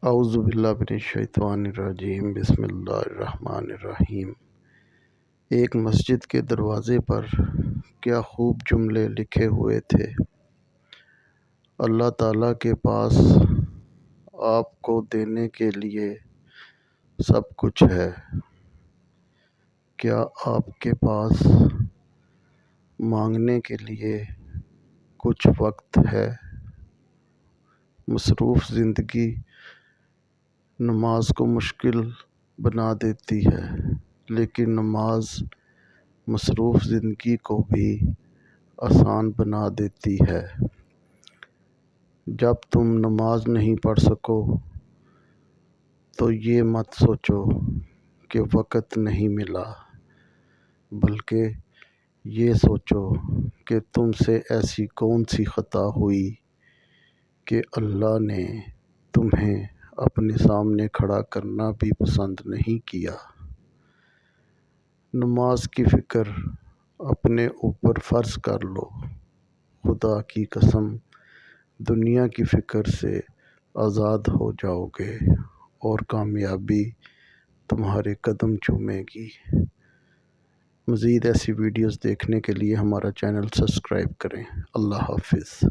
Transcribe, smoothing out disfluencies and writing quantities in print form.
اعوذ باللہ من الشیطان الرجیم، بسم اللہ الرحمن الرحیم۔ ایک مسجد کے دروازے پر کیا خوب جملے لکھے ہوئے تھے۔ اللہ تعالیٰ کے پاس آپ کو دینے کے لیے سب کچھ ہے۔ کیا آپ کے پاس مانگنے کے لیے کچھ وقت ہے؟ مصروف زندگی نماز کو مشکل بنا دیتی ہے، لیکن نماز مصروف زندگی کو بھی آسان بنا دیتی ہے۔ جب تم نماز نہیں پڑھ سکو تو یہ مت سوچو کہ وقت نہیں ملا، بلکہ یہ سوچو کہ تم سے ایسی کون سی خطا ہوئی کہ اللہ نے تمہیں اپنے سامنے کھڑا کرنا بھی پسند نہیں کیا۔ نماز کی فکر اپنے اوپر فرض کر لو، خدا کی قسم دنیا کی فکر سے آزاد ہو جاؤ گے اور کامیابی تمہارے قدم چومے گی۔ مزید ایسی ویڈیوز دیکھنے کے لیے ہمارا چینل سبسکرائب کریں۔ اللہ حافظ۔